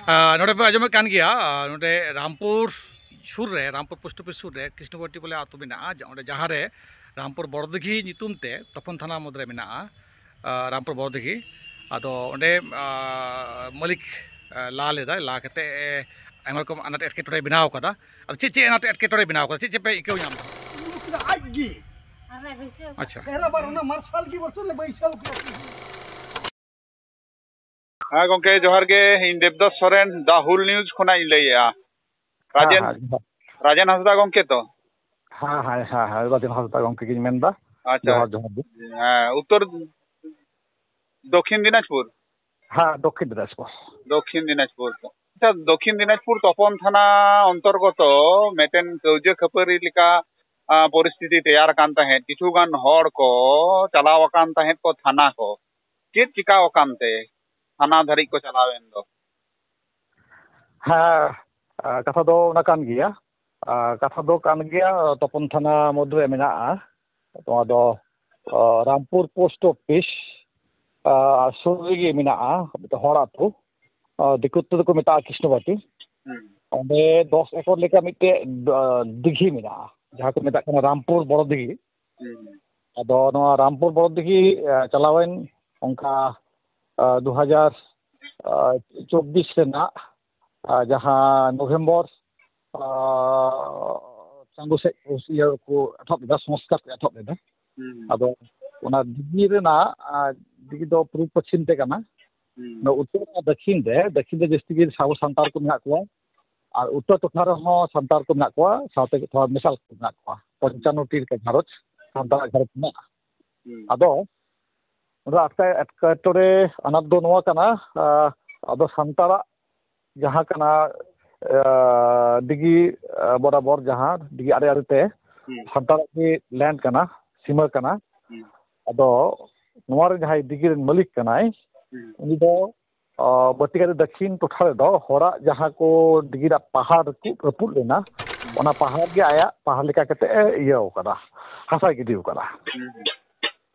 नोड़े पे आजमे कान गया नोड़े रामपुर सुर रे रामपुर पोस्ट ऑफिस सुर रे कृष्णगट्टी बोले आतु मेना ओंडे जहाँ रे रामपुर बड़दिघी नितुम ते तपन थाना मुद्रे मेना रामपुर बड़दिघी आदो ओंडे मालिक ला लेदा ला कते आयमा रकम अनाट एटकेटोड़े बनाव कदा आदो चे अनाट एटकेटोड़े बनाव कदा चे पे इकौ नाम अच्छा हाँ गंके जोहार गे इन देवदास सोरेन द हुल न्यूज खोना लैया राजेन राजेन हंसदा गंके तो हाँ हाँ हाँ हाँ राजेन हंसदा गंके की मेनदा अच्छा हाँ उत्तर दक्षिण दिनाजपुर हाँ दक्षिण दिनाजपुर अच्छा दक्षिण दिनाजपुर तपन थाना अंतर्गत मेटेन कौजे खपरी लिका परिस्थिति तैयार कान तहें किछुगान हर को चलाव कान तहें को थाना को चेत चिकाव कान ते थाना धारी को चलावेन दो हाँ कथा दो ना कान गिया कथा दो कान गिया तपन थाना मध्य मेना तो दो रामपुर पोस्ट ऑफिस सुरगी मेना हरा तो दिकुत को मेता कृष्णगट्टी ओंडे 10 एकड़ लेका मिटे दिघी मेना जहाँ को मेता रामपुर बड़ दिघी अदो नवा रामपुर बड़ दिघी चलावेन उनका 2024 रेना जहाँ नवंबर चांदो से को एथब लेदा संस्कार को एथब लेदा अदो ओना दिघी रेना दिघी दो पूर्व पश्चिम ते कना न उत्तर दक्षिण दे जस्ती गे साबो संतार को मेना कोआ और उत्तर टोठा रे संतार को मेना कोआ साथे थोड़ा मिसाल को मेना कोआ 95 टी के घारज संतार घारज मेना अदो रास्ता एटकेटोड़े अनाट दो नोआ कना अदो संतारा जहाँ कना दिगी बराबर जहाँ दिगी आरे आरे ते संतारा की लैंड कना सीमा कना अदो नोआ रे जहाँ दिगी मालिक कनाय उनी दो बतिकारे दक्षिण टोठा रे दो होरा जहाँ को दिगिरा पहाड़ को रपुद लेना ओना पहाड़ के आया पहाड़ लेका कते इयो कदा हासा गिदिउ कदा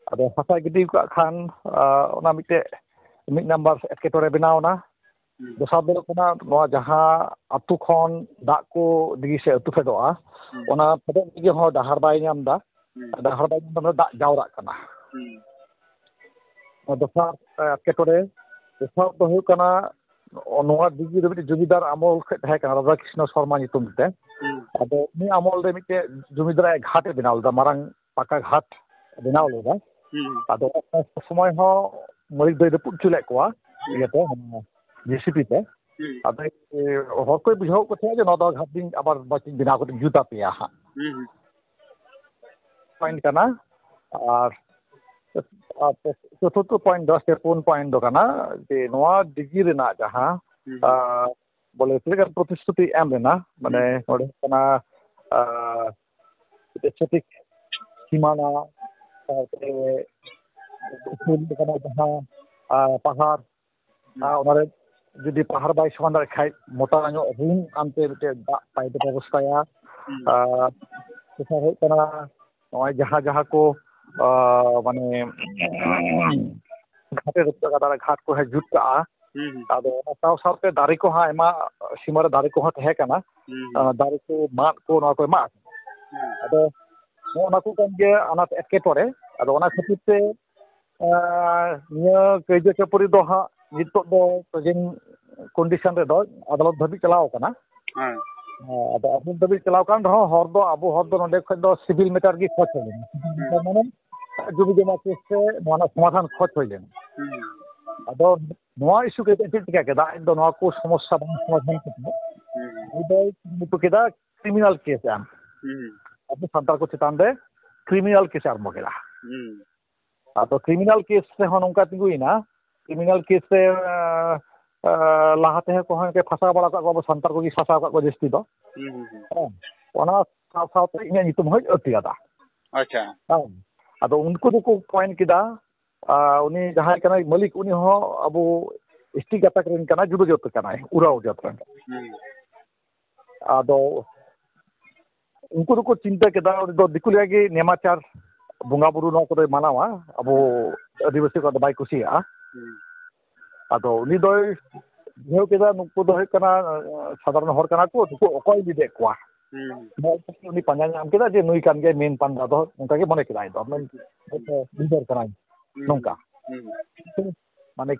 अदो हासा गिदिउ का खान ओना मिटे मिड नंबर एटकेटोड़े बनावना दोसार दो कोना नोआ जहाँ अतु खन दा को दिगी से अतु फेदोआ ओना फेदो दिगी हो डहार बाय नामदा डहार बाय नामदा दा जावरा कना दोसार एटकेटोड़े दोसार दो हुई कना नोआ दिगी रे जमीदार अमल खे तहे कना राधा कृष्ण शर्मा नितुम ते अदो नि अमल रे मिटे जमीदार घाटे बनाव दा मारंग पाका घाट बनाव लेदा अदो समय हो Marik they put Chule कोआ इयते JCB ते अदो हर कोई बुझाव को थे जे नदा घाट दिन आबार बाचिन बनाव को जुता पेया हा पॉइंट कना और चतुर्थ पॉइंट 10 पुन पॉइंट दो कना जे नोआ दिगी रेना जहाँ बोले तिलगन प्रतिश्रुति एम रेना माने नोडे कना छटिक सीमाना ते उन कना जहाँ पहाड़ ओनारे जुदी पहाड़ बाय समान खाय मोटा नो रूम आनते रे दा पाइप व्यवस्थाया तो कना नोय जहाँ जहाँ को माने घाटे रुपया का घाट को है जुट का आदो साव सावते दारी को हा एमा सीमा रे दारी को हा तहे कना दारी को मात को ना को मा आदो ओना को कम जे अनात एटकेटोड़े आदो ओना खातिर ते निया कइजे कपरी दो हा नितो दो प्रेजेंट कंडीशन रे दो अदालत धाबी चलाव कना आदो अदालत धाबी चलाव कान रहो हर दो अबो हर दो नडे खद दो सिविल मैटर की खोज होले माने जुबी जमा केस से नोना समाधान खोज होले अदो नोआ इशू के टिका केदा दो नोआ को समस्या बन समाधान केदा इदो मुतो केदा क्रिमिनल केस आम अब संतार को चितान दे क्रिमिनल केस आरम्भ केदा अदो क्रिमिनल केस से हन उनका तिगुइना क्रिमिनल केस से लाहाते को हन के फसा बड़ा का संतार को फसा का जस्ती दो ओना साव सावते इने नितुम होय अतियादा अच्छा अदो उनको दो को पॉइंट किदा उनी जहां कना मालिक उनी हो अबो स्टी गतक रेन कना जुदो जत कना उराव जत अदो उनको दो को चिंता केदा दो दिकुलिया के नेमाचार बुंगा बुरु नो को मानावा अबो आदिवासी को बाय कुसिया अदो उनी दो ᱵᱩᱡᱷᱟᱹᱣ ᱠᱮᱫᱟ ᱱᱩᱠᱩ ᱫᱚ ᱦᱩᱭᱩᱜ ᱠᱟᱱᱟ ᱥᱟᱫᱷᱟᱨᱚᱱ ᱦᱚᱲ ᱠᱟᱱᱟ ᱠᱚ ᱱᱩᱠᱩ ᱚᱠᱚᱭ ᱤᱫᱤᱭᱮᱫ ᱠᱚᱣᱟ ᱩᱱᱤ ᱯᱟᱸᱡᱟ ᱧᱟᱢ ᱠᱮᱫᱟ ᱡᱮ ᱱᱩᱭ ᱠᱟᱱ ᱜᱮᱭᱟᱭ ᱢᱮᱱ ᱯᱟᱸᱡᱟ ᱫᱚ ᱚᱱᱠᱟ ᱜᱮ ᱢᱚᱱᱮ ᱠᱮᱫᱟᱭ ᱫᱚ ᱞᱤᱰᱟᱨ ᱠᱟᱱᱟᱭ ᱱᱚᱝᱠᱟ ᱢᱟᱱᱮ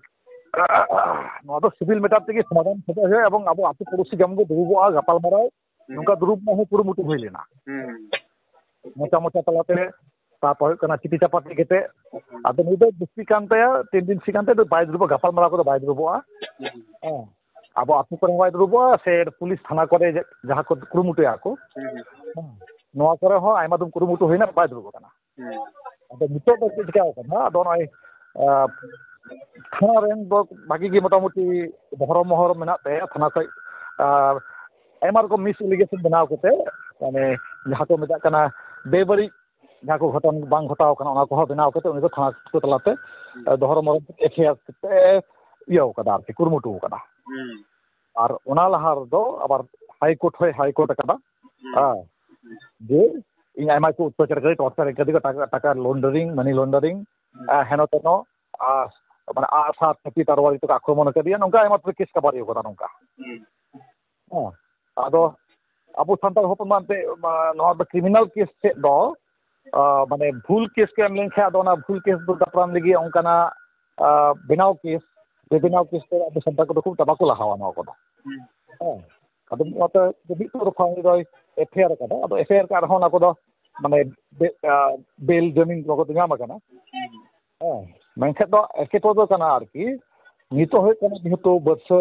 ᱱᱚᱣᱟ ᱫᱚ ᱥᱤᱵᱤᱞ ᱢᱮᱴᱟᱨ ᱛᱮᱜᱮ ᱥᱚᱢᱟধান ᱠᱷᱚᱡᱚᱜ ᱦᱩᱭᱩᱜᱼᱟ ᱮᱵᱚᱝ ᱟᱵᱚ ᱟᱹᱛᱩ ᱯᱩᱲᱥᱤ ᱡᱮᱢᱚᱱ ᱫᱩᱲᱩᱵᱚᱜᱼᱟ ᱜᱟᱯᱟᱞᱢᱟᱨᱟᱣ ᱱᱚᱝᱠᱟ ᱫᱩᱲᱩᱵ ᱨᱮᱱᱟᱜ ᱦᱚᱸ ᱠᱩᱨᱩᱢᱩᱴᱩ ᱦᱩᱭ ᱞᱮᱱᱟ ᱢᱚᱪᱟ ᱢᱚᱪᱟ ᱛᱟᱞᱟᱛᱮ ᱛᱟᱨᱯᱚᱨ ᱦᱩᱭᱩᱜ ᱠᱟᱱᱟ ᱪᱤᱴᱷᱤ ᱪᱟᱯᱟᱴᱤ ᱠᱟᱛᱮ ᱟᱫᱚ ᱱᱩᱭ ᱫᱚ ᱵᱤᱥᱛᱤ ᱠᱟᱱ ᱛᱟᱭᱟ 3 ᱫᱤᱱ ᱥᱤ ᱠᱟᱱ ᱛᱟᱭᱟ ᱵᱟᱭ ᱫᱩᱲᱩᱵᱚᱜᱼᱟ ᱜᱟᱯᱟᱞᱢᱟᱨᱟᱣ ᱠᱚᱫᱚ ᱵᱟᱭ ᱫᱩᱲᱩᱵᱚᱜᱼᱟ ᱟᱵᱚ ᱟᱹᱛᱩ ᱠᱚᱨᱮ ᱦᱚᱸ ᱵᱟᱭ ᱫᱩᱲᱩᱵᱚᱜᱼᱟ ᱥᱮ ᱯᱩᱞᱤᱥ ᱛᱷᱟᱱᱟ ᱠᱚᱨᱮ ᱡᱟᱦᱟᱸ ᱠᱚ ᱠᱩᱨᱩᱢᱩᱴᱩᱭᱟ ᱠᱚ ᱱᱚᱣᱟ ᱠᱚᱨᱮ ᱦᱚᱸ ᱟᱭᱢᱟ ᱫᱤᱱ ᱠᱩᱨᱩᱢᱩᱴᱩ ᱦᱩᱭᱱᱟ ᱵᱟᱭ ᱫᱩᱲᱩᱵ ᱠᱟᱱᱟ ᱟᱫᱚ ᱱᱤᱛᱚᱜ ᱫᱚ ᱪᱮᱫ ᱪᱤᱠᱟᱹ ᱠᱟᱱᱟ ᱟᱫᱚ ᱱᱚᱜᱼᱚᱭ ᱛᱷᱟᱱᱟ ᱨᱮᱱ ᱫᱚ ᱵᱷᱟᱜᱤ ᱜᱮ ᱢᱚᱴᱟᱢᱩᱴᱤ ᱫᱷᱚᱨᱚᱢ ᱢᱚᱦᱚᱨ ᱢᱮᱱᱟᱜ ᱛᱟᱭᱟ ᱛᱷᱟᱱᱟ ᱠᱷᱚᱡ ᱟᱭᱢᱟ ᱨᱚᱠᱚᱢ ᱢᱤᱥ ᱮᱞᱤᱜᱮᱥᱚᱱ ᱵᱮᱱᱟᱣ ᱠᱟᱛᱮ ᱢᱟᱱᱮ ᱡᱟᱦᱟᱸ ᱠᱚ ᱢᱮᱛᱟᱜ ᱠᱟᱱᱟ ᱵᱮᱵᱟᱹᱲᱤᱡ ᱡᱟᱦᱟᱸ ᱠᱚ ᱜᱷᱚᱴᱚᱱ ᱵᱟᱝ ᱜᱷᱚᱴᱟᱣ ᱠᱟᱱᱟ ᱚᱱᱟ ᱠᱚᱦᱚᱸ ᱵᱮᱱᱟᱣ ᱠᱟᱛᱮ ᱩᱱᱤ ᱫᱚ ᱛᱷᱟᱱᱟ ᱠᱚ ᱛᱟᱞᱟᱛᱮ ᱫᱚᱦᱚᱨᱚ ᱢᱚᱦᱚᱨ ᱮᱯᱷᱟᱭᱟᱨ ᱠᱟᱛᱮ ᱤᱭᱟᱹᱣ ᱠᱟᱫᱟ ᱟᱨᱠᱤ ᱠᱩᱨᱩᱢᱩᱴᱩ ᱠᱟᱫᱟ ᱟᱨ ᱚᱱᱟ ᱞᱟᱦᱟ ᱨᱮᱫᱚ ᱟᱵᱟᱨ ᱦᱟᱭᱠᱳর্ট ᱦᱚᱸᱭ ᱦᱟᱭᱠᱳর্ট ᱠᱟᱫᱟ ᱡᱮ ᱤᱧ ᱟᱭᱢᱟ ᱠᱚ ᱚᱛᱛᱟᱪᱟর ᱠᱟᱫᱟ ᱴᱚᱨᱪᱟর ᱠᱟᱫᱟ টাকা লন্ডারিং মানি লন্ডারিং হেন তেন মানে আশা থাকি তারবাড়ি তো আক্রমণ কাদিয়া নঙ্কা আইমা তো কেস কাবারি করা নঙ্কা আদো আবু সান্তাল হপন মানতে নয়া দ ক্রিমিনাল কেস তে দ মানে ভুল কেস কে এম লেনখা দ না ভুল কেস দ দাপরাম লিগি অনকানা বেনাও কেস তে আবু সান্তাল কো খুব তাবাকো লাহাওয়া নয়া কো ᱟᱫᱚ ᱚᱱᱟᱛᱮ ᱢᱤᱫ ᱛᱚᱨᱚᱯ ᱠᱷᱚᱱ ᱫᱚᱭ ᱮᱯᱷᱟᱭᱟᱨ ᱠᱟᱫᱟ ᱟᱫᱚ ᱮᱯᱷᱟᱭᱟᱨ ᱠᱟᱜ ᱨᱮᱦᱚᱸ ᱚᱱᱟ ᱠᱚᱫᱚ ᱢᱟᱱᱮ ᱵᱮᱞ ᱡᱟᱢᱤᱱ ᱠᱚ ᱧᱟᱢ ᱠᱟᱱᱟ ᱢᱮᱱᱠᱷᱟᱱ ᱫᱚ ᱮᱴᱠᱮᱴᱚᱬᱮ ᱫᱚ ᱠᱟᱱᱟ ᱟᱨᱠᱤ ᱱᱤᱛᱚᱜ ᱦᱩᱭᱩᱜ ᱠᱟᱱᱟ ᱡᱮᱦᱮᱛᱩ ᱵᱚᱨᱥᱟ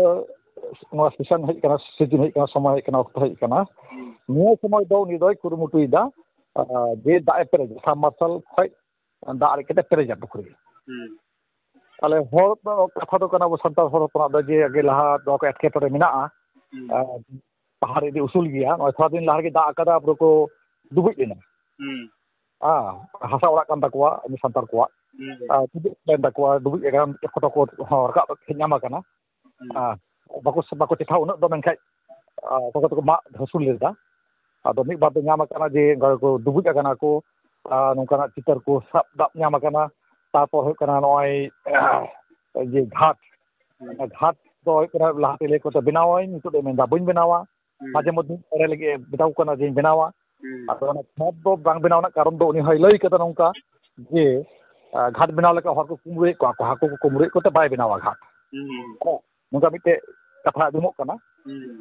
ᱱᱚᱣᱟ ᱥᱤᱡᱤᱱ ᱦᱮᱡ ᱠᱟᱱᱟ ᱥᱤᱡᱤᱱ ᱦᱮᱡ ᱠᱟᱱᱟ ᱥᱚᱢᱚᱭ ᱦᱮᱡ ᱠᱟᱱᱟ ᱚᱠᱛᱚ ᱦᱮᱡ ᱠᱟᱱᱟ ᱱᱤᱭᱟᱹ ᱥᱚᱢᱚᱭ ᱫᱚ ᱩᱱᱤ ᱫᱚᱭ ᱠᱩᱨᱩᱢᱩᱴᱩᱭᱮᱫᱟ ᱡᱮ ᱫᱟᱜ ᱮ ᱯᱮᱨᱮᱡ ᱥᱟᱵᱢᱟᱨᱥᱟᱞ ᱠᱷᱚᱡ ᱫᱟᱜ ᱨᱮ ᱠᱟᱛᱮ ᱯᱮᱨᱮᱡᱟ ᱯᱩᱠᱷᱨᱤ ᱛᱟᱦᱞᱮ ᱦᱚᱲ ᱫᱚ ᱠᱟᱛᱷᱟ ᱫᱚ ᱠᱟᱱᱟ ᱟᱵᱚ ᱥᱟᱱᱛᱟᱲ ᱦᱚᱲ ᱦᱚᱯᱚᱱᱟᱜ ᱫᱚ ᱡᱮ ᱟᱜᱮ ᱞᱟᱦᱟ ᱫᱚ ᱮᱴᱠᱮᱴᱚᱬᱮ ᱢᱮᱱᱟᱜᱼᱟ ᱯᱟᱦᱟᱲ ᱤᱫᱤ ᱩᱥᱩᱞ ᱜᱮᱭᱟ ᱱᱚᱜᱼᱚᱭ ᱛᱷᱚᱲᱟ ᱫᱤᱱ ᱞᱟᱦᱟ ᱨᱮᱜᱮ ᱫᱟᱜ ᱟᱠᱟᱫᱟ ᱟᱵᱚ ᱠᱚ ᱰᱩᱵᱩᱡ ᱞᱮᱱᱟ ᱦᱟᱥᱟ ᱚᱲᱟᱜ ᱠᱟᱱ ᱛᱟᱠᱚᱣᱟ ᱟᱵᱚ ᱥᱟᱱᱛᱟᱲ ᱠᱚᱣᱟᱜ ᱰᱩᱵᱩᱡ ᱞᱮᱱ ᱛᱟᱠᱚᱣᱟ ᱰᱩᱵᱩᱡ ᱟᱠᱟᱱ ᱯᱷᱚᱴᱚ ᱠᱚ ᱦᱚᱸ ᱨᱟᱠᱟᱵ ᱧᱟᱢ ᱟᱠᱟᱱᱟ ᱵᱟᱠᱚ ᱪᱮᱴᱷᱟᱣ ᱩᱱᱟᱹᱜ ᱫᱚ ᱢᱮᱱᱠᱷᱟᱡ ᱚᱠᱚᱭ ᱠᱚᱫᱚ ᱢᱟᱜ ᱦᱟᱹᱥᱩᱞ ᱞᱮᱫᱟ ᱟᱫᱚ ᱢᱤᱫ ᱵᱟᱨ ᱫᱚ ᱧᱟᱢ ᱟᱠᱟᱱᱟ ᱡᱮ ᱚᱱᱠᱟ ᱠᱚ ᱰᱩᱵᱩᱡ ᱟᱠᱟᱱᱟ ᱠᱚ ᱱᱚᱝᱠᱟᱱᱟᱜ ᱪᱤᱛᱟᱹᱨ ᱠᱚ ᱥᱟᱵ ᱫᱟᱵ ᱧᱟᱢ ᱟᱠᱟᱱᱟ ᱛᱟᱨᱯᱚᱨ ᱦᱩᱭᱩᱜ ᱠᱟᱱᱟ ᱱᱚᱜᱼᱚᱭ ᱡᱮ ᱜᱷᱟᱴ ᱫᱚ ᱦᱩᱭᱩᱜ ᱠᱟᱱᱟ ᱞᱟᱦᱟᱛᱮ ᱞᱟᱹᱭ ᱠᱚᱛᱮ ᱵᱮᱱᱟᱣᱟᱹᱧ ᱱᱤᱛᱚᱜ ᱫᱚ ᱢᱮᱱᱫᱟ ᱵᱟᱹᱧ ᱵᱮᱱᱟᱣᱟ ᱢᱟᱡᱷᱮ ᱢᱚᱫᱽᱫᱷᱮ ᱯᱚᱨᱮ ᱞᱟᱹᱜᱤᱫ ᱢᱮᱛᱟᱣ ᱠᱟᱱᱟ ᱡᱮᱧ ᱵᱮᱱᱟᱣᱟ ᱟᱫᱚ ᱚᱱᱟ ᱜᱷᱟᱴ ᱫᱚ ᱵᱟᱝ ᱵᱮᱱᱟᱣ ᱨᱮᱱᱟᱜ ᱠᱟᱨᱚᱱ ᱫᱚ ᱩᱱᱤ ᱦᱚᱸᱭ ᱞᱟᱹᱭ ᱠᱟᱫᱟ ᱱᱚᱝᱠᱟ ᱡᱮ ᱜᱷᱟᱴ ᱵᱮᱱᱟᱣ ᱞᱮᱠᱟ ᱦᱚᱲ ᱠᱚ ᱠᱩᱢᱲᱩᱭᱮᱫ ᱠᱚᱣᱟ ᱦᱟᱹᱠᱩ ᱠᱚ ᱠᱩᱢᱲᱩᱭᱮᱫ ᱠᱚᱛᱮ ᱵᱟᱭ ᱵᱮᱱᱟᱣᱟ ᱜᱷᱟᱴ ᱱᱚᱝᱠᱟ ᱢᱤᱫᱴᱮᱡ ᱠᱟᱛᱷᱟ ᱟᱸᱡᱚᱢᱚᱜ ᱠᱟᱱᱟ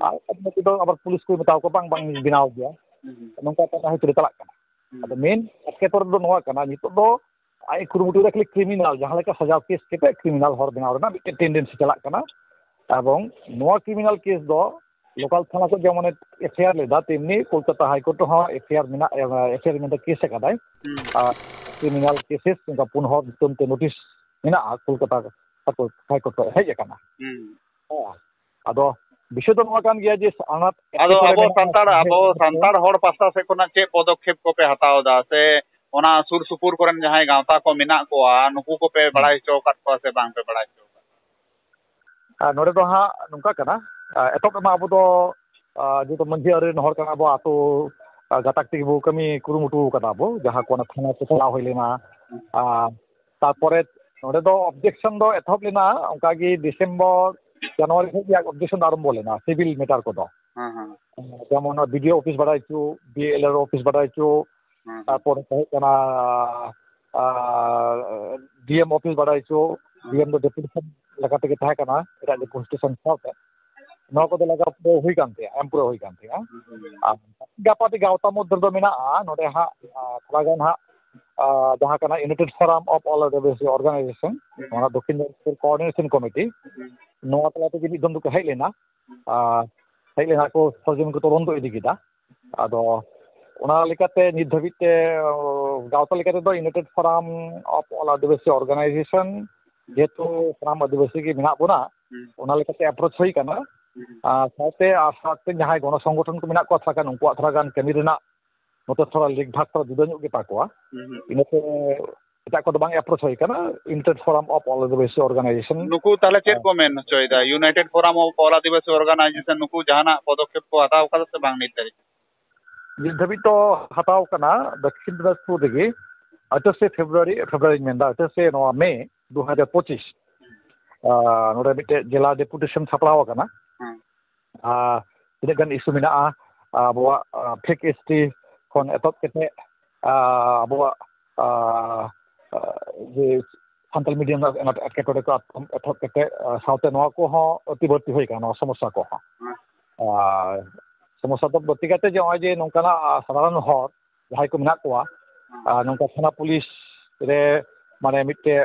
ᱟᱨ ᱱᱩᱠᱩ ᱫᱚ ᱟᱵᱟᱨ ᱯᱩᱞᱤᱥ ᱠᱚ ᱢᱮᱛᱟᱣ ᱠᱚᱣᱟ ᱵᱟᱝ ᱵᱮᱱᱟᱣ ᱜᱮᱭᱟ ᱱᱚᱝᱠᱟ ᱠᱟᱛᱷᱟ ᱦᱚᱭᱛᱳ ᱪᱟᱞᱟᱜ ᱠᱟᱱᱟ ᱟᱫᱚ ᱢᱮᱱ ᱮᱴᱠᱮᱴᱚᱬᱮ ᱫᱚ ᱱᱚᱣᱟ ᱠᱟᱱᱟ ᱱᱤᱛᱚᱜ ᱫᱚ ᱟᱡ ᱠᱩᱨᱩᱢᱩᱴᱩ ᱨᱮ ᱠᱷᱟᱹᱞᱤ ᱠᱨᱤᱢᱤᱱᱟᱞ ᱡᱟᱦᱟᱸ ᱞᱮᱠᱟ ᱥᱟᱡᱟᱣ ᱠᱮᱥ ᱠᱟᱛᱮ ᱠᱨᱤᱢᱤᱱᱟল ᱦᱚᱲ ᱵᱮᱱᱟᱣ ᱨᱮᱱᱟᱜ ᱢᱤᱫᱴᱮᱱ ᱴᱮᱱᱰᱮᱱᱥᱤ ᱪᱟᱞᱟᱜ ᱠᱟᱱᱟ এবং নয়া ক্রিমিনাল কেস ᱫᱚ লোকাল থানা ᱠᱚ যেমন এফআইআর লেদা তেমনি কলকাতা হাইকোর্ট হᱚᱸ এফআইআর মেনা এফআইআর মেনা কেস আকাদাই ক্রিমিনাল কেসেস কিংবা 5 হর ᱧᱩᱛᱩᱢ ᱛᱮ ᱱᱳᱴᱤᱥ ᱢᱮᱱᱟᱜᱼᱟ ᱠᱳᱞᱠᱟᱛᱟ হাইকোর্ট ᱦᱮᱡ ᱟᱠᱟᱱᱟ ᱟᱫᱚ ᱵᱤᱥᱚᱭ ᱫᱚ ᱱᱚᱣᱟ ᱠᱟᱱ ᱜᱮᱭᱟ ᱡᱮ ᱟᱱᱟᱴ ᱟᱫᱚ ᱟᱵᱚ ᱥᱟᱱᱛᱟᱲ ᱦᱚᱲ ᱯᱟᱥᱴᱟ ᱥᱮᱫ ᱠᱷᱚᱱᱟᱜ ᱪᱮᱫ ᱯᱚᱫᱚᱠᱷᱮᱯ ᱠᱚᱯᱮ ᱦᱟᱛᱟᱣ ᱫᱟ ᱥᱮ ᱚᱱᱟ ᱥᱩᱨ ᱥᱩᱯᱩᱨ ᱠᱚᱨᱮᱱ ᱡᱟᱦᱟᱸᱭ ᱜᱟᱶᱛᱟ ᱠᱚ ᱢᱮᱱᱟᱜ ᱠᱚᱣᱟ ᱱᱩᱠᱩ ᱠᱚᱯᱮ ᱵᱟᱲᱟᱭ ᱦᱚᱪᱚ ᱟᱠᱟᱫ ᱠᱚᱣᱟ ᱥᱮ ᱵᱟᱝ ᱯᱮ ᱵᱟᱲᱟᱭ ᱦᱚᱪᱚ ᱱᱚᱰᱮ ᱫᱚ ᱦᱟᱸᱜ ᱱᱚᱝᱠᱟ ᱠᱟᱱᱟ ᱮᱛᱚᱦᱚᱵ ᱨᱮᱢᱟ ᱟᱵᱚ ᱫᱚ ᱡᱮᱦᱮᱛु ᱢᱟᱺᱡᱷᱤ ᱟᱹᱨᱤ ᱨᱮᱱ ᱦᱚᱲ ᱠᱟᱱᱟ ᱵᱚ ᱟᱛᱳ ᱜᱟᱛᱟᱠ ᱛᱮᱜᱮ ᱵᱚ ᱠᱟᱹᱢᱤ ᱠᱩᱨᱩᱢᱩᱴᱩ ᱠᱟᱫᱟ ᱵᱚ ᱡᱟᱦᱟᱸ ᱠᱚ ᱚᱱᱟ ᱛᱷᱟᱱᱟ ᱠᱚ ᱪᱟᱞᱟᱣ ᱦᱩᱭ ᱞᱮᱱᱟ ᱛᱟᱨᱯᱚᱨᱮ ᱱᱚᱰᱮ ᱫᱚ ᱚᱵᱡᱮᱠᱥᱚᱱ ᱫᱚ ᱮᱛᱚᱦᱚᱵ ᱞᱮᱱᱟ ᱚᱱᱠᱟᱜᱮ ᱰᱤᱥᱮᱢᱵᱚᱨ ᱡᱟᱱᱩᱣᱟᱨᱤ ᱠᱷᱚᱱ ᱜᱮ ᱚᱵᱡᱮᱠᱥᱚᱱ ᱫᱚ ᱟᱨᱟᱢᱵᱷᱚ ᱞᱮᱱᱟ ᱥᱤভিল ᱢᱮᱴᱟᱨ ᱠᱚᱫᱚ যেমন বিডিও অফিস বাড়াই হᱪᱚ বিএলআর অফিস বাড়াই হᱪᱚ তারপরে হᱩᱭᱩᱜ ᱠᱟᱱᱟ ডিএম অফিস বাড়াই হᱪᱚ ডিএম ᱫᱚ ᱰᱮᱯᱩᱴᱮᱥᱚᱱ ᱞᱮᱠᱟ ᱛᱮᱜᱮ ᱛᱟᱦᱮᱸ ᱠᱟᱱᱟ ᱮᱴᱟᱜ ᱰᱮᱯᱩᱴᱮᱥᱚᱱ ᱥᱟᱶᱛᱮ ᱱᱚᱣᱟ ᱠᱚᱫᱚ ᱞᱟᱜᱟᱣ ᱯᱩᱨᱟᱹ ᱦᱩᱭ ᱠᱟᱱ ᱛᱟᱭᱟ ᱮᱢ ᱯᱩᱨᱟᱹ ᱦᱩᱭ ᱠᱟᱱ ᱛᱟᱭᱟ ᱟᱨ ᱜᱟᱯᱟᱛᱮ ᱜᱟᱶᱛᱟ ᱢᱚᱫᱽᱫᱷᱮ ᱨᱮᱫᱚ ᱢᱮᱱᱟᱜᱼᱟ ᱱᱚᱰᱮ ᱦᱟᱸᱜ ᱛᱷᱚᱲᱟ ᱜᱟᱱ ᱦᱟᱸᱜ ᱡᱟᱦᱟᱸ ᱠᱟᱱᱟ united forum of all Adivasi organisation ᱚᱱᱟ ᱫᱚᱠᱷᱤᱱ ᱫᱤᱱᱟᱡᱽᱯᱩᱨ ᱠᱳᱚᱨᱰᱤᱱᱮᱥᱚᱱ ᱠᱚᱢᱤᱴᱤ ᱱᱚᱣᱟ ᱛᱟᱞᱟ ᱛᱮᱜᱮ ᱢᱤᱫ ᱫᱚᱢ ᱫᱚᱠᱚ ᱦᱮᱡ ᱞᱮᱱᱟ ᱦᱮᱡ ᱞᱮᱱᱟ ᱠᱚ ᱥᱚᱨᱡᱚᱢ ᱠᱚ ᱛᱚᱫᱚᱱᱛᱚ ᱤᱫᱤ ᱠᱮᱫᱟ ᱟᱫᱚ ᱚᱱᱟ ᱞᱮᱠᱟᱛᱮ ᱱᱤᱛ ᱫᱷᱟᱹᱵᱤᱡ ᱛᱮ ᱜᱟᱶᱛᱟ ᱞᱮᱠᱟ ᱛᱮᱫᱚ united forum of all Adivasi organisation যেহেতু ᱥᱟᱱᱟᱢ ᱟᱹᱫᱤᱵᱟᱹᱥᱤ ᱜᱮ ᱢᱮᱱᱟᱜ ᱵᱚᱱᱟ ᱚᱱᱟ ᱞᱮᱠᱟᱛᱮ ᱮᱯᱨᱳᱪ ᱦᱩᱭ ᱠᱟᱱᱟ ᱥᱟᱶᱛᱮ ᱥᱟᱶᱛᱮ ᱡᱟᱦᱟᱸᱭ ᱜᱚᱱᱚ ᱥᱚᱝᱜᱚᱴᱷᱚᱱ ᱠᱚ ᱢᱮᱱᱟᱜ ᱠᱚᱣᱟ ᱛᱷᱚᱲᱟ ᱜᱟᱱ ᱩᱱᱠᱩᱣᱟᱜ ᱛᱷᱚᱲᱟ ᱜᱟᱱ ᱠᱟᱹᱢᱤ ᱨᱮᱱᱟᱜ ᱱᱚᱛᱮ ᱛᱷᱚᱲᱟ ᱞᱤᱠ ᱵᱷᱟᱜᱽ ᱛᱷᱚᱲᱟ ᱡᱩᱫᱟᱹ ᱧᱚᱜ ᱜᱮᱛᱟ ᱠᱚᱣᱟ ᱤᱱᱟᱹᱛᱮ ᱮᱴᱟᱜ ᱠᱚᱫᱚ ᱵᱟᱝ ᱮᱯᱨᱳᱪ ᱦᱩᱭ ᱠᱟᱱᱟ united forum of all Adivasi organisation ᱱᱩᱠᱩ ᱛᱟᱦᱞᱮ ᱪᱮᱫ ᱠᱚ ᱢᱮᱱ ᱦᱚᱪᱚᱭᱮᱫᱟ united forum of all Adivasi organisation ᱱᱩᱠᱩ ᱡᱟᱦᱟᱱᱟᱜ ᱯᱚᱫᱚᱠᱷᱮᱯ ᱠᱚ ᱦᱟᱛᱟᱣ ᱠᱟᱫᱟ ᱥᱮ ᱵᱟᱝ ᱱᱤᱛ ᱫᱷᱟᱹᱨᱤᱡ ᱱᱤᱛ ᱫᱷᱟᱹᱵᱤᱡ ᱫᱚ ᱦᱟᱛᱟᱣ ᱠᱟᱱᱟ ᱫᱚᱠᱠᱷᱤᱱ ᱫᱤᱱᱟᱡᱽᱯᱩᱨ ᱨᱮᱜᱮ 28 ᱯᱷᱮᱵᱨᱩᱣᱟᱨᱤᱧ ᱢᱮᱱᱫᱟ 28 ᱱᱚᱣᱟ ᱢᱮ 2025 nore mite jela deputation sapraw kana tidak gan isu mina abawa fake ST kon etop kete abawa je santal medium na etketore ko etop kete saute noa ko ho ati berti hoi kana समस्या ko ho समस्या तो berti kate je oi je nongkana sadaran hor jahai ko menak koa nongka thana police re mane mite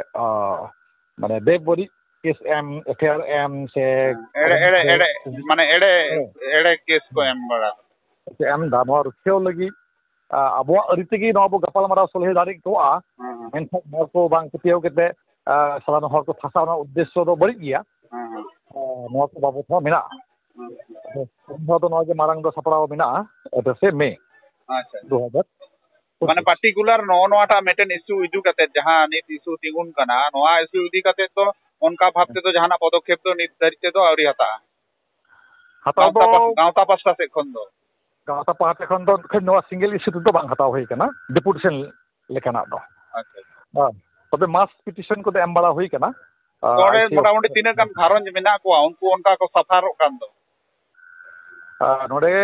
mane bebori KSM FRM se ere case ko em bara em da no rukheo lagi abo aritigi no abo gapal mara solhe dari toa menkhak hor ko bang ketiau kete salan hor ko phasa na uddesho do bari giya no ko babu tho mena do no je marang do sapraw mena eta se me acha 2000 মানে particular নোটা maintain issue ইদু কাতে যাহা নিত issue তিগুন কানা নোয়া issue ইদি কাতে তো অনকা ভাবতে তো জাহানা পদক্ষেপ তো নির্ধারিত তো আউরি হাতা hataw do গাঁওতা পাঁচটা section do gawta pahate khon do khen no single issue do bang hataw hoi kana deputation lekana do আচ্ছা tobe mass petition ko de em bala hoi kana তোরে মোটামুটি তিনের গান ঘারঞ্জ মেনা কোয়া উনকু অনকা কো সাফারো কান do nore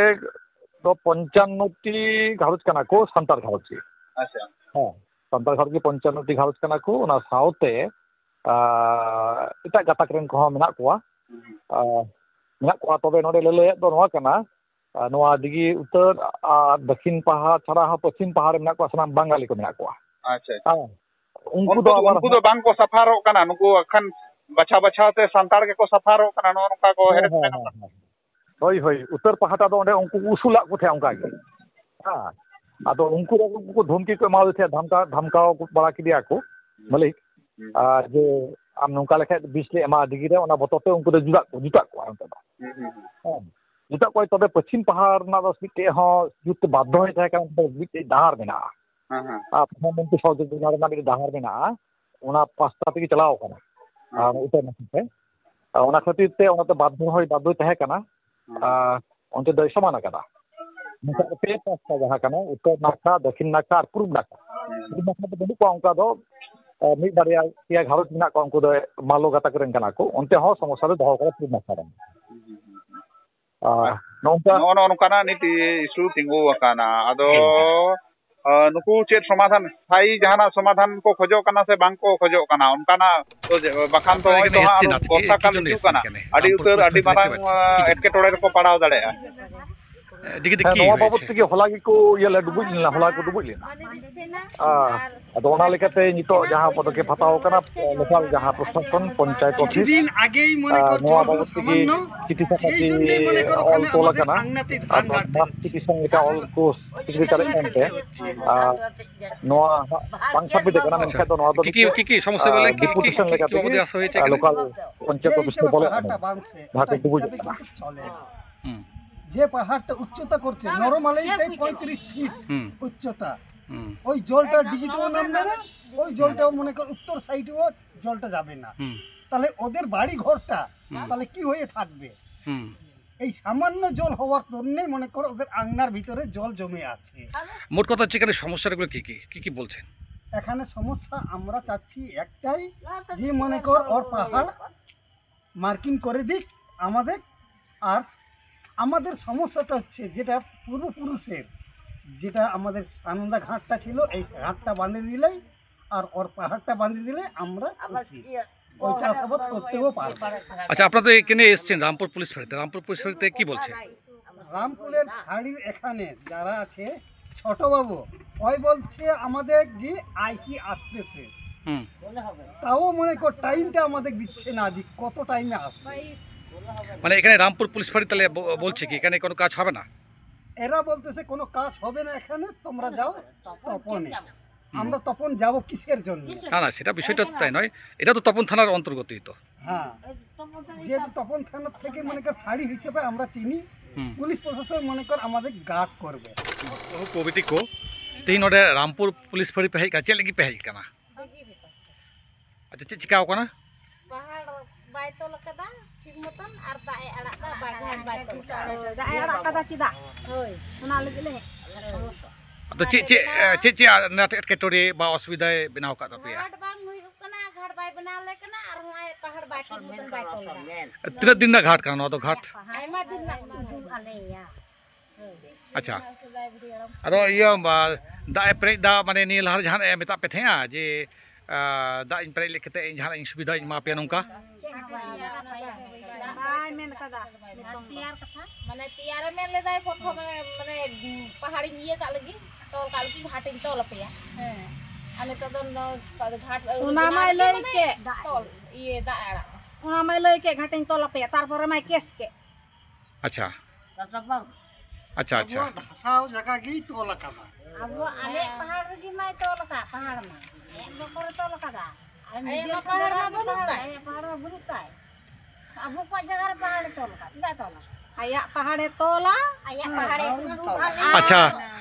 do 55 ti gharuj kana ko santar gharuj ki আচ্ছা santar gharuj ki 55 ti gharuj kana ko ona saute eta gatak ren ko menak koa tobe nore lele do noa kana noa digi utar dakhin pahar chara ha pachim pahar menak koa sanam bangali ko menak koa আচ্ছা unku do bang ko safarো kana nuku akan bacha te santar ke ko safarো kana no nongka ko heret mena hoi utar pahata do onde unku usulak ko the onka ge ado unku ko dhumki ko emau the dhamkao bala kidia ko malik je am nongka lekha bisle ema digi re ona botote unku do jutak ko onte do jutak ko tobe pachim pahar na do mite ho jut badho hoi thae kan mite dahar mena प्रधानमंत्री सौजन्य योजना में दहार में ना pasta तक चलाव कना उतर नते ओना खातिर ते ओना तो बाध्य तहे कना onte do samana kana muka pe pasta jaha kana uttor nakha dakhin nakha ar purub nakha nakha do ko onka do mi baria ya gharos mena ko onko do malo gata karen kana ko onte ho समस्या do doho kara purub nakha ran no kana niti isu tingu akana ado नुकु चेत समाधान स्थायी जहाना समाधान को खोजो कना से बांग को खोजो कना उनकाना तो बखान तो होय तो गोसा काल हिजु कना अडी उतर अडी मारांग एटके टोड़े को पड़ाव दड़े दिगे दिकी नवा बाबत के होला को ये ले डुबुज लेना होला को डुबुज लेना अदो ओना लेकते नितो जहां पदके फताव कना लोकल जहां प्रशासन पंचायत ऑफिस दिन आगेई मने कर जोर सामान्य चिकित्सा সেই জন্যই মনে করো ওখানে তোলা আমাদের কনা আংনাতে ধান কাটতে চিকিৎসা এটা অল কোর্স চিকিৎসা এন্তে নোয়া পাংসা বিদে কনা মেনখা তো নোয়া তো কি সমস্যা বলে কি ডিপুটেশন লেখা কি অবধি আসা হয়েছে লোকাল পঞ্চায়েত অফিস বলে পাহাড়টা বাঁধছে ঢাকা ডুবুজ চলে যে পাহাড়টা উচ্চতা করছে নরমালেই 35 ফিট উচ্চতা ওই জলটা ডিগিতেও নামবে না ওই জলটাও মনে কর উত্তর সাইডেও জলটা যাবে না তাহলে ওদের বাড়ি ঘরটা তাহলে কি হয়ে থাকবে এই সামান্য জল হওয়ার জন্যই মনে করো ওদের আংনার ভিতরে জল জমে আছে মোট কথা হচ্ছে এখানে সমস্যাগুলো কি বলছেন এখানে সমস্যা আমরা চাচ্ছি একটাই যে মনে কর ওর পাহাড় মার্কিং করে দিক আমাদের আর আমাদের সমস্যাটা হচ্ছে যেটা পূর্বপুরুষের যেটা আমাদের সানন্দা ঘাটটা ছিল এই ঘাটটা বাঁধে দিলেই আর ওর পাহাড়টা বাঁধে দিলে আমরা খুশি ওই চাষাবাদ করতেও পারবো আচ্ছা আপনারা তো এখানে এসেছেন রামপুর পুলিশ ফাঁড়িতে কি বলছে রামপুরের ফাঁড়ির এখানে যারা আছে ছোটবাবু ওই বলছে আমাদের যে আইসি আসতেছে তাও মনে কর টাইমটা আমাদের দিচ্ছে না যে কত টাইমে আসবে মানে এখানে রামপুর পুলিশ ফাঁড়ি তাহলে বলছে কি এখানে কোনো কাজ হবে না এরা বলতেছে কোনো কাজ হবে না এখানে তোমরা যাও তপনে আমরা তপন যাব কিসের জন্য না সেটা বিষয়টা তাই নয় এটা তো তপন থানার অন্তর্গতই তো হ্যাঁ যেহেতু তপন থানার থেকে মনে কর ফাঁড়ি হিসেবে আমরা চিনি পুলিশ প্রশাসন মনে কর আমাদের গার্ড করবে প্রভৃতি को तीन नोडे रामपुर पुलिस फाँड़ी पे हेज चेक लगी पे हेज कना अच्छा चेक चिकाव कना पहाड़ बाय तो लकदा ठीक मतन आर दाए अड़ा दा बागान बाय तो दाए अड़ा कदा चिदा होय ओना लगे ले समस्या तो चे नेट एटकेटोरे बा असुविधा बनाव का तपे घाट बांग हुई कना घाट बाय ᱵᱟᱭ ᱵᱮᱱᱟᱣ ᱞᱮ ᱠᱟᱱᱟ ᱟᱨ ᱦᱚᱸ ᱯᱟᱦᱟᱲ ᱵᱟᱭ ᱴᱷᱤᱠ ᱢᱚᱛᱚᱱ ᱵᱟᱭ ᱛᱚᱞ ᱞᱮᱫᱟ ᱛᱤᱱᱟᱹᱜ ᱫᱤᱱ ᱨᱮᱱᱟᱜ ᱜᱷᱟᱴ ᱠᱟᱱᱟ ᱱᱚᱣᱟ ᱫᱚ ᱜᱷᱟᱴ ᱟᱭᱢᱟ ᱫᱤᱱ ᱨᱮᱱᱟᱜ ᱩᱫᱩᱜ ᱟᱞᱮᱭᱟ ᱟᱪᱪᱷᱟ ᱟᱫᱚ ᱤᱭᱟᱹ ᱫᱟᱜ ᱮ ᱯᱮᱨᱮᱡ ᱫᱟ ᱢᱟᱱᱮ ᱱᱤᱭᱟᱹ ᱞᱟᱦᱟ ᱡᱟᱦᱟᱱ ᱮ ᱢᱮᱛᱟᱜ ᱯᱮ ᱛᱟᱦᱮᱸᱜᱼᱟ ᱡᱮ ᱫᱟᱜ ᱤᱧ ᱯᱮᱨᱮᱡ ᱞᱮᱠᱟᱛᱮ ᱤᱧ ᱡᱟᱦᱟᱱᱟᱜ ᱤᱧ ᱥᱩᱵᱤᱫᱷᱟᱧ ᱮᱢᱟ ᱯᱮᱭᱟ ᱱᱚᱝᱠᱟ ᱵᱟᱭ ᱢᱮᱱ ᱠᱟᱫᱟ ᱛᱮᱭᱟᱨ ᱠᱟᱛᱷᱟ ᱢᱟᱱᱮ ᱛᱮᱭᱟᱨᱮ ᱢᱮᱱ ᱞᱮᱫᱟᱭ ᱯᱨᱚᱛᱷᱚᱢ ᱢᱟᱱᱮ ᱯᱟᱦᱟᱲᱤᱧ ᱤᱭᱟᱹ ᱠᱟᱜ ᱞᱟᱹᱜᱤᱫ ᱛᱚᱞ ᱠᱟᱜ ᱞᱟᱹᱜᱤᱫ ᱜᱷᱟᱴᱤᱧ ᱛᱚᱞ ᱟᱯᱮᱭᱟ ᱦᱮᱸ ᱟᱨ ᱱᱤᱛᱚᱜ ᱫᱚ ᱜᱷᱟᱴ ᱚᱱᱟ ᱢᱟᱭ ᱞᱟᱹᱭ ᱠᱮ ᱛᱚᱞ ᱤᱭᱟᱹ ᱫᱟᱜ ᱟᱲᱟᱜ ᱚᱱᱟ ᱢᱟᱭ ᱞᱟᱹᱭ ᱠᱮ ᱜᱷᱟᱴᱤᱧ ᱛᱚᱞ ᱟᱯᱮᱭᱟ ᱛᱟᱨᱯᱚᱨᱮ ᱢᱟᱭ ᱠᱮᱥ ᱠᱮ ᱟᱪᱪᱷᱟ ᱟᱪᱪᱷᱟ ᱟᱪᱪᱷᱟ ধাসাও জায়গা গিয়ে তল আকাদা ᱟᱵᱚ ᱟᱞᱮ ᱯᱟᱦᱟᱲ ᱨᱮᱜᱮ ᱢᱟᱭ ᱛᱚᱞ ᱟᱠᱟᱫ ᱯᱟᱦᱟᱲ ᱢᱟ ᱟᱭᱟᱜ ᱫᱚ ᱠᱚᱨᱮ ᱛᱚᱞ ᱟᱠᱟᱫᱟ ᱟᱨ ᱱᱤᱡᱮᱨ ᱯᱟᱦᱟᱲ ᱢᱟ ᱵᱟᱹᱱᱩᱜ ᱛᱟᱭ ᱟᱭᱟᱜ ᱯᱟᱦᱟᱲ ᱢᱟ ᱵᱟᱹᱱᱩᱜ ᱛᱟᱭ ᱟᱵᱚ ᱠᱚᱣᱟᱜ ᱡᱟᱭᱜᱟ ᱨᱮ ᱯᱟᱦᱟᱲᱮ ᱛᱚᱞ ᱟᱠᱟᱫ ᱪᱮᱫᱟᱜ ᱛᱚᱞᱟ ᱟᱭᱟᱜ ᱯᱟᱦᱟᱲᱮ ᱛᱚᱞᱟ ᱟᱭᱟᱜ ᱯᱟᱦᱟᱲᱮ ᱟᱪᱪᱷᱟ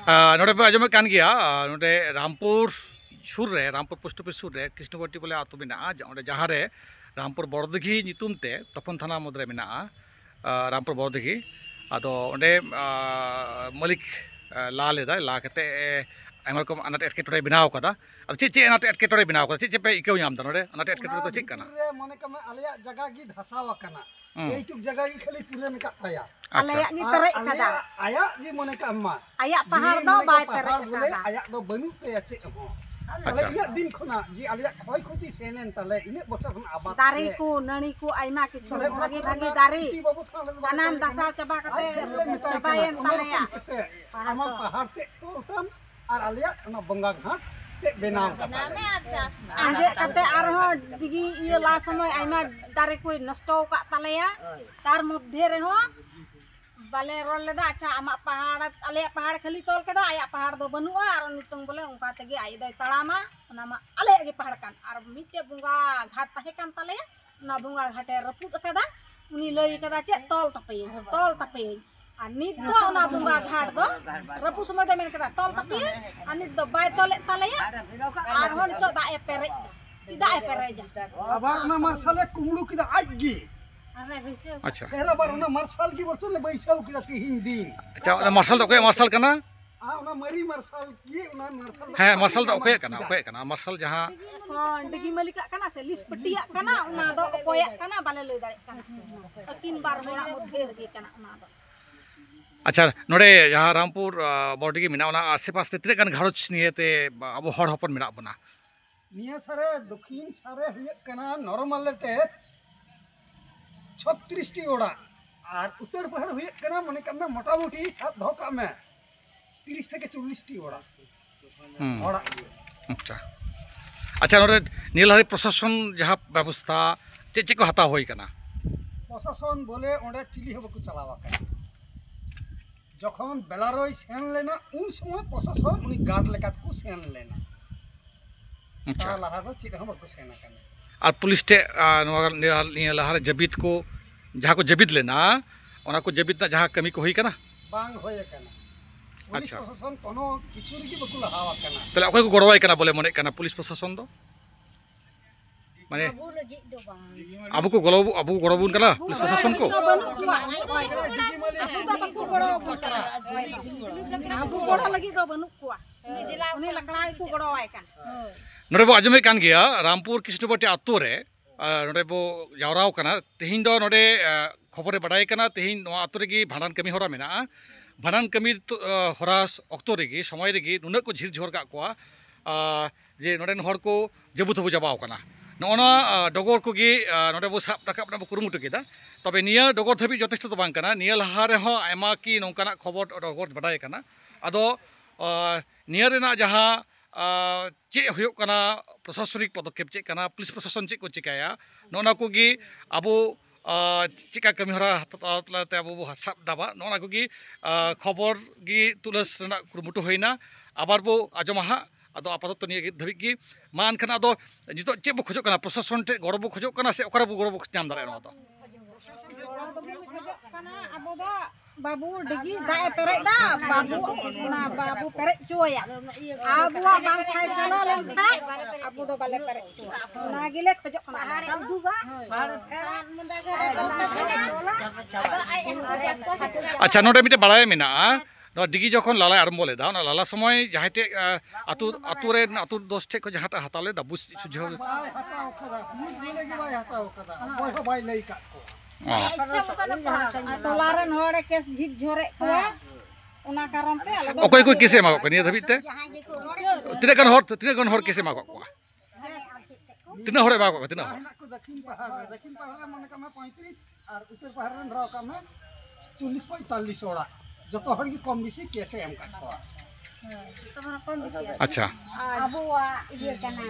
ᱱᱚᱰᱮ ᱯᱮ ᱟᱸᱡᱚᱢᱮᱫ ᱠᱟᱱ ᱜᱮᱭᱟ ᱱᱚᱰᱮ ᱨᱟᱢᱯᱩᱨ ᱥᱩᱨ ᱨᱮ ᱨᱟᱢᱯᱩᱨ ᱯᱳᱥᱴ ᱚᱯᱷᱤᱥ ᱥᱩᱨ ᱨᱮ ᱠᱨᱤᱥᱱᱚᱜᱚᱴᱴᱤ ᱵᱚᱞᱮ ᱟᱛᱳ ᱢᱮᱱᱟᱜᱼᱟ ᱚᱸᱰᱮ ᱡᱟᱦᱟᱸ ᱨᱮ ᱨᱟᱢᱯᱩᱨ ᱵᱚᱲᱫᱤᱜᱷᱤ ᱧᱩᱛᱩᱢ te ᱛᱚᱯᱚᱱ ᱛᱷᱟᱱᱟ ᱢᱩᱫᱽᱨᱮ ᱢᱮᱱᱟᱜᱼᱟ ᱨᱟᱢᱯᱩᱨ ᱵᱚᱲᱫᱤᱜᱷᱤ ᱟᱫᱚ ᱚᱸᱰᱮ ᱢᱟᱹᱞᱤᱠ ᱞᱟ ᱞᱮᱫᱟᱭ ᱞᱟ ᱠᱟᱛᱮ ᱟᱭᱢᱟ ᱨᱚᱠᱚᱢ ᱟᱱᱟᱴ ᱮᱴᱠᱮᱴᱚᱬᱮ ᱵᱮᱱᱟᱣ ᱟᱠᱟᱫᱟ ᱟᱫᱚ ᱪᱮᱫ ᱟᱱᱟᱴ ᱮᱴᱠᱮᱴᱚᱬᱮ ᱵᱮᱱᱟᱣ ᱟᱠᱟᱫᱟ ᱪᱮᱫ ᱯᱮ ᱤᱠᱟᱹᱣ ᱧᱟᱢ ᱮᱫᱟ ᱱᱚᱰᱮ ᱟᱱᱟᱴ ᱮᱴᱠᱮᱴᱚᱬᱮ ᱫᱚ ᱪᱮᱫ ᱠᱟᱱᱟ মনে কামে আলিয়াক জায়গা গি ধাসাও আকানা এইটুক জায়গা গি খালি পুরে মেকাত তায়া ᱟᱞᱮᱭᱟᱜ ᱜᱮ ᱯᱮᱨᱮᱡ ᱠᱟᱫᱟ আয়াক জি মনে কাম্মা ᱟᱭᱟᱜ ᱯᱟᱦᱟᱲ ᱫᱚ ᱵᱟᱭ ᱯᱮᱨᱮᱡ বলে ᱠᱟᱫᱟ আয়াক ᱫᱚ ᱵᱟᱹᱱᱩᱜ ᱛᱟᱭᱟ ᱪᱮᱫ ᱦᱚᱸ তাহলে ইনাক দিন খনা জি আলিয়াক ক্ষয় ক্ষতি সেনেন তাহলে ইনাক বছর খন আবাদ ᱫᱟᱨᱮ ᱠᱚ ᱱᱟᱹᱲᱤ ᱠᱚ ᱟᱭᱢᱟ ᱠᱤᱪᱷᱩ ᱵᱷᱟᱜᱤ ᱵᱷᱟᱜᱤ ᱫᱟᱨᱮ ᱥᱟᱱᱟᱢ ᱫᱟᱥᱟᱣ ᱪᱟᱵᱟ ᱠᱟᱛᱮ ᱪᱟᱵᱟᱭᱮᱱ ᱛᱟᱞᱮᱭᱟ আমার পাহাড় তে তলতাম আর আলিয়াক অনা বঙ্গা ঘাট তে বেনাও কাটা ᱟᱸᱡᱮᱫ ᱠᱟᱛᱮ ᱟᱨᱦᱚᱸ ᱫᱤᱜᱤ ᱤᱭᱟᱹ ᱞᱟ ᱥᱚᱢᱚᱭ ᱟᱭᱢᱟ ᱫᱟᱨᱮ ᱠᱚ ᱱᱚᱥᱴᱚ ᱟᱠᱟᱫ ᱛᱟᱞᱮᱭᱟ ᱛᱟᱨ ᱢᱚᱫᱽᱫᱷᱮ ᱨᱮᱦᱚᱸ ᱵᱟᱞᱮ ᱨᱚᱲ ᱞᱮᱫᱟ ᱟᱪᱪᱷᱟ ᱟᱢᱟᱜ ᱯᱟᱦᱟᱲ ᱟᱞᱮᱭᱟᱜ ᱯᱟᱦᱟᱲ ᱠᱷᱟᱹᱞᱤ ᱛᱚᱞ ᱠᱮᱫᱟ ᱟᱭᱟᱜ ᱯᱟᱦᱟᱲ ᱫᱚ ᱵᱟᱹᱱᱩᱜᱼᱟ ᱟᱨ ᱱᱤᱛᱚᱝ ᱵᱚᱞᱮ ᱚᱱᱠᱟ ᱛᱮᱜᱮ ᱟᱡ ᱫᱚᱭ ᱛᱟᱲᱟᱢᱟ ᱚᱱᱟ ᱢᱟ ᱟᱞᱮᱭᱟᱜ ᱜᱮ ᱯᱟᱦᱟᱲ ᱠᱟᱱ ᱟᱨ ᱢᱤᱫᱴᱮᱡ ᱵᱚᱸᱜᱟ ᱜᱷᱟᱴ ᱛᱟᱦᱮᱸ ᱠᱟᱱ ᱛᱟᱞᱮᱭᱟ ᱚᱱᱟ ᱵᱚᱸᱜᱟ ᱜᱷᱟᱴᱮ ᱨᱟᱹᱯᱩᱫ ᱟᱠᱟᱫᱟ ᱩᱱᱤ ᱞᱟᱹᱭ ᱟᱠᱟᱫᱟ ᱪᱮᱫ ᱛᱚᱞ ᱛᱟᱯᱮᱭᱟᱹᱧ ᱟᱨ ᱱᱤᱛ ᱫᱚ ᱚᱱᱟ ᱵᱚᱸᱜᱟ ᱜᱷᱟᱴ ᱫᱚ ᱨᱟᱹᱯᱩᱫ ᱥᱚᱢᱚᱭ ᱫᱚ ᱢᱮᱱ ᱠᱮᱫᱟ ᱛᱚᱞ ᱛᱟᱯᱮᱭᱟᱹᱧ ᱟᱨ ᱱᱤᱛ ᱫᱚ ᱵᱟᱭ ᱛᱚᱞᱮᱫ ᱛᱟᱞᱮᱭᱟ ᱟᱨᱦᱚᱸ ᱱᱤᱛᱚᱜ ᱫᱟᱜ ᱮ ᱯᱮᱨᱮᱡ ᱪᱮᱫᱟᱜ ᱮ ᱯᱮᱨᱮᱡᱟ আবার ওনা মার্শালে কুমড়ু কিদা আজ গি ᱟᱪᱪᱷᱟ এর আবার ওনা মার্শাল কি বর্তমানে বৈশাও কিদা তিহিন দিন ᱟᱪᱪᱷᱟ ᱢᱟᱨᱥᱟᱞ ᱫᱚ ᱚᱠᱚᱭᱟᱜ ᱢᱟᱨᱥᱟᱞ ᱠᱟᱱᱟ ওনা মারি মার্শাল কি ওনা মার্শাল ᱦᱮᱸ ᱢᱟᱨᱥᱟᱞ ᱫᱚ ᱚᱠᱚᱭᱟᱜ ᱠᱟᱱᱟ ᱢᱟᱨᱥᱟᱞ ᱡᱟᱦᱟᱸ ᱰᱤᱜᱤ ᱢᱟᱹᱞᱤᱠᱟᱜ ᱠᱟᱱᱟ ᱥᱮ ᱞᱤᱥ ᱯᱟᱹᱴᱤᱭᱟᱜ ᱠᱟᱱᱟ ᱚᱱᱟ ᱫᱚ ᱚᱠᱚᱭᱟᱜ ᱠᱟᱱᱟ ᱵᱟᱞᱮ ᱞᱟᱹᱭ ᱫᱟᱲᱮᱭᱟᱜ ᱠᱟᱱᱟ ᱟᱹᱠᱤᱱ ᱵᱟᱨ ᱦᱚᱲᱟᱜ ᱢᱚᱫᱽᱫᱷᱮ ᱨᱮᱜᱮ ᱠᱟᱱᱟ ᱚᱱᱟ ᱫᱚ ᱟᱪᱪᱷᱟ ᱱᱚᱰᱮ ᱡᱟᱦᱟᱸ ᱨᱟᱢᱯᱩᱨ ᱵᱚᱲᱫᱤᱜᱷᱤ ᱢᱮᱱᱟᱜᱼᱟ ᱚᱱᱟ ᱟᱥᱮᱯᱟᱥ ᱛᱮ ᱛᱤᱱᱟᱹᱜ ᱜᱟᱱ ᱜᱷᱟᱨᱚᱸᱡᱽ ᱱᱤᱭᱮᱛᱮ ᱟᱵᱚ ᱦᱚᱲ ᱦᱚᱯᱚᱱ ᱢᱮᱱᱟᱜ ᱵᱚᱱᱟ নিয়া সারে দক্ষিণ সারে হয়ে কানা নরমালেতে 36টি ওড়া আর উত্তর পাহাড় হয়ে কানা মনে কামে মোটামুটি সাত ধোকা মে 30 থেকে 40টি ওড়া ওড়া আচ্ছা আচ্ছা নডে নীলহারি প্রশাসন যাহা ব্যবস্থা চেক কো হাতা হই কানা প্রশাসন বলে ওড়া চিলি হবে কো চালাওয়া কানা যখন বেলারই সেন লেনা উন সময় প্রশাসন উনি গার্ড লেকাত কো সেন লেনা আচ্ছা লাহা দো চিট হম কো সেনা কানা আর পুলিশ তে নিয়া লাহারে জবিত কো যাহা কো জবিত লেনা ওনা কো জবিত না যাহা কমি কো হই কানা বাং হয়ে কানা পুলিশ আচ্ছা। প্রশাসন কোনো কিছু রিগি বকু লাহাওয়া কানা তাহলে অকয় কো গড়ওয়াই কানা বলে মনে কানা পুলিশ প্রশাসন দো মানে ᱟᱵᱚ ᱞᱟᱹᱜᱤᱫ ᱫᱚ ᱵᱟᱝ আবু কো গড়বুন কানা পুলিশ প্রশাসন কো ᱟᱵᱚ ᱜᱚᱲᱚ ᱞᱟᱹᱜᱤᱫ ᱫᱚ ᱵᱟᱹᱱᱩᱜ ᱠᱚᱣᱟ ᱩᱱᱤ ᱞᱟᱠᱲᱟᱭ ᱠᱚ ᱜᱚᱲᱚᱣᱟᱭ ᱠᱟᱱᱟ नोड़े बो आजमे कान गया रामपुर कृष्णगट्टी आतो रे नोड़े बो जावराव काना तेहिं दो नोड़े खबरे बडाय काना तेहिं नोआ आतो रेगी भांडान कमी होरा मेना भांडान कमी होरा अक्तो रेगी समय रेगी नुना को झिर झोर का कोआ जे नोड़ेन हर को जबु थबु जाबाव काना नोना डगर को गी नोड़े बो साब राकाब ना कुरुमुटु केदा तबे निया डगर धबि जथेष्ट तो बांग काना निया लहा रे हो आयमा की नोंकाना खबर डगर बडाय काना आदो निया रेना जहां चे हुयो काना प्रशासनिक पदक्षेप चे काना पुलिस प्रशासन चे को चिकाया नोना कोगी आबो चिका कमी हरा तलाते आबो साब दाबा नोना कोगी खबर गी तुलस रना कुरुमुटु होइना आबार बो आजमाहा आदो आपातत निये धबि गी मान खाना आदो जितो चे बो खोजो काना प्रशासन टे गड़ो बो खोजो काना से ओकरा बो गड़ो बो नाम दारे नो दो ᱟᱵᱚ ᱫᱚ ᱵᱟᱵᱩ ᱰᱤᱜᱤ ᱫᱟᱜ ᱮ ᱯᱮᱨᱮᱡ ᱫᱟ ᱵᱟᱵᱩ ᱚᱱᱟ ᱵᱟᱵᱩ ᱯᱮᱨᱮᱡ ᱪᱚᱭᱟ ᱟᱵᱚᱣᱟᱜ ᱵᱟᱝ ᱯᱷᱟᱭᱥᱟᱞᱟ ᱞᱮᱱᱠᱷᱟᱱ ᱟᱵᱚ ᱫᱚ ᱵᱟᱞᱮ ᱯᱮᱨᱮᱡ ᱪᱚᱭᱟ ᱚᱱᱟ ᱜᱮᱞᱮ ᱠᱷᱚᱡᱚᱜ ᱠᱟᱱᱟ अच्छा नोडे मिटे बड़ाय मेना ᱱᱚᱣᱟ ᱰᱤᱜᱤ ᱡᱚᱠᱷᱚᱱ ᱞᱟᱞᱟᱭ ᱟᱨᱟᱢᱵᱚ ᱞᱮᱫᱟ ᱚᱱᱟ ᱞᱟᱞᱟ ᱥᱚᱢᱚᱭ ᱡᱟᱦᱟᱸᱭ ᱴᱷᱮᱡ ᱟᱛᱳ ᱨᱮᱱ ᱟᱛᱳ ᱫᱚᱥ ᱴᱷᱮᱡ ᱠᱷᱚᱱ ᱡᱟᱦᱟᱸᱴᱟᱜ ᱦᱟᱛᱟᱣ ᱞᱮᱫᱟ ᱵᱩᱡᱽ ᱥᱩᱡᱷᱟᱹᱣ ᱵᱟᱭ ᱦᱟᱛᱟᱣ ᱠᱟᱫᱟ ᱢᱤᱫ ᱵᱚᱞᱮ ᱜᱮ ᱵᱟᱭ ᱦᱟᱛᱟᱣ ᱠᱟᱫᱟ ᱚᱠᱚᱭ ᱦᱚᱸ ᱵᱟᱭ ᱞᱟᱹᱭ ᱠᱟᱫ ᱠᱚᱣᱟ ᱴᱚᱞᱟ ᱨᱮᱱ ᱦᱚᱲᱮ ᱠᱮᱥ ᱡᱷᱤᱡ ᱡᱷᱚᱨᱮᱫ ᱠᱚᱣᱟ ᱚᱱᱟ ᱠᱟᱨᱚᱱ ᱛᱮ ᱟᱞᱮ ᱫᱚ ᱚᱠᱚᱭ ᱠᱚ ᱠᱮᱥᱮ ᱮᱢᱟ ᱠᱚᱣᱟ ᱱᱤᱭᱟᱹ ᱫᱷᱟᱹᱵᱤᱡ ᱛᱮ ᱛᱤᱱᱟᱹᱜ ᱜᱟᱱ ᱦᱚᱲ ᱠᱮᱥᱮ ᱮᱢᱟ ᱠᱚᱣᱟ ᱛᱤᱱᱟᱹᱜ ᱦᱚᱲ ᱮᱢᱟ ᱠᱚᱣᱟ ᱛᱤᱱᱟᱹᱜ ᱦᱚᱲ ᱦᱮᱱᱟᱜ ᱠᱚ ᱫᱚᱠᱷᱤᱱ ᱯᱟᱦᱟᱲ ᱨᱮ ᱢᱚᱱᱮ ᱠᱟᱜ ᱢᱮ 35 ᱟᱨ ᱩᱛᱛᱚᱨ ᱯᱟᱦᱟᱲ ᱨᱮᱱ ᱫᱷᱟᱨᱟᱣ ᱠᱟᱜ ᱢᱮ 40-45 ᱚᱲᱟᱜ ᱡᱚᱛᱚ ᱦᱚᱲ ᱜᱮ ᱠᱚᱢ ᱵᱮᱥᱤ ᱠᱮᱥᱮ ᱮᱢ ᱠᱟᱫ ᱠᱚᱣᱟ ᱟᱪᱪᱷᱟ ᱟᱵᱚᱣᱟᱜ ᱤᱭᱟᱹ ᱠᱟᱱᱟ